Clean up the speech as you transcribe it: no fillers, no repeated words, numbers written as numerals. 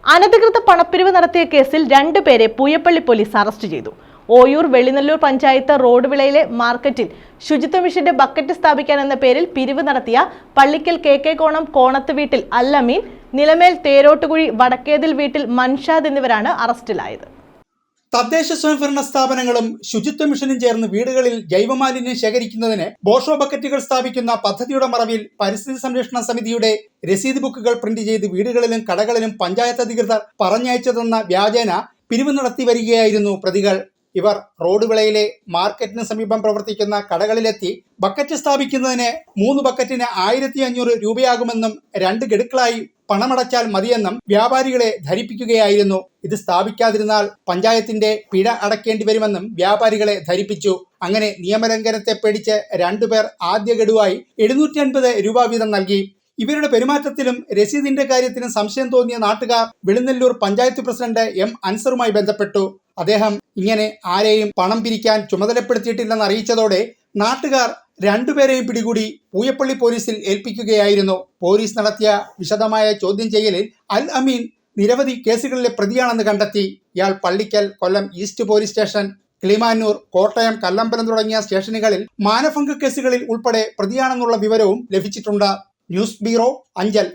അനധികൃത പണപ്പിരിവ് നടത്തിയ കേസിൽ 2 പേരെ പൂയപ്പള്ളി പോലീസ് അറസ്റ്റ് ചെയ്തു. ഓയൂർ വെള്ളിനല്ലൂർ പഞ്ചായത്ത് റോഡ് വിളയിലെ മാർക്കറ്റിൽ ശുചിത്വ മിഷന്റെ ബക്കറ്റ് സ്ഥാപിക്കാൻ എന്ന പേരിൽ പിരിവ് നടത്തിയ പള്ളിക്കൽ കെ കോണം കോണത്ത് വീട്ടിൽ അല്ലമീൻ, നിലമേൽ തേരോട്ടുകുഴി വടക്കേതിൽ വീട്ടിൽ മൻഷാദ് എന്നിവരാണ് അറസ്റ്റിലായത്. തദ്ദേശ സ്വയംഭരണ സ്ഥാപനങ്ങളും ശുചിത്വ മിഷനും ചേർന്ന് വീടുകളിൽ ജൈവമാലിന്യം ശേഖരിക്കുന്നതിന് ബോഷോ ബക്കറ്റുകൾ സ്ഥാപിക്കുന്ന പദ്ധതിയുടെ മറവിൽ പരിസ്ഥിതി സംരക്ഷണ സമിതിയുടെ രസീത് ബുക്കുകൾ പ്രിന്റ് ചെയ്ത് വീടുകളിലും കടകളിലും പഞ്ചായത്ത് അധികൃതർ പറഞ്ഞയച്ചതെന്ന വ്യാജേന പിരിവ് നടത്തി വരികയായിരുന്നു പ്രതികൾ. ഇവർ റോഡ് വിളയിലെ മാർക്കറ്റിന് സമീപം പ്രവർത്തിക്കുന്ന കടകളിലെത്തി ബക്കറ്റ് സ്ഥാപിക്കുന്നതിന് 3 ബക്കറ്റിന് 1500 രൂപയാകുമെന്നും 2 ഗഡുക്കളായി പണമടച്ചാൽ മതിയെന്നും വ്യാപാരികളെ ധരിപ്പിക്കുകയായിരുന്നു. ഇത് സ്ഥാപിക്കാതിരുന്നാൽ പഞ്ചായത്തിന്റെ പിഴ അടയ്ക്കേണ്ടി വരുമെന്നും വ്യാപാരികളെ ധരിപ്പിച്ചു. അങ്ങനെ നിയമലംഘനത്തെ പേടിച്ച് 2 പേർ ആദ്യ ഗഡുവായി 750 രൂപ വീതം നൽകി. ഇവരുടെ പെരുമാറ്റത്തിലും രസീതിന്റെ കാര്യത്തിലും സംശയം തോന്നിയ നാട്ടുകാർ വെളിനല്ലൂർ പഞ്ചായത്ത് പ്രസിഡന്റ് എം അൻസറുമായി ബന്ധപ്പെട്ടു. അദ്ദേഹം ഇങ്ങനെ ആരെയും പണം പിരിക്കാൻ ചുമതലപ്പെടുത്തിയിട്ടില്ലെന്ന് അറിയിച്ചതോടെ നാട്ടുകാർ 2 പേരെയും പിടികൂടി പൂയപ്പള്ളി പോലീസിൽ ഏൽപ്പിക്കുകയായിരുന്നു. പോലീസ് നടത്തിയ വിശദമായ ചോദ്യം ചെയ്യലിൽ അൽ അമീൻ നിരവധി കേസുകളിലെ പ്രതിയാണെന്ന് കണ്ടെത്തി. ഇയാൾ Pallikkal, Kollam east police station, Kilimanoor, Kottayam, Kallambalam തുടങ്ങിയ സ്റ്റേഷനുകളിൽ മാനഭംഗ കേസുകളിൽ ഉൾപ്പെടെ പ്രതിയാണെന്നുള്ള വിവരവും ലഭിച്ചിട്ടുണ്ട്. News bureau, Anchal.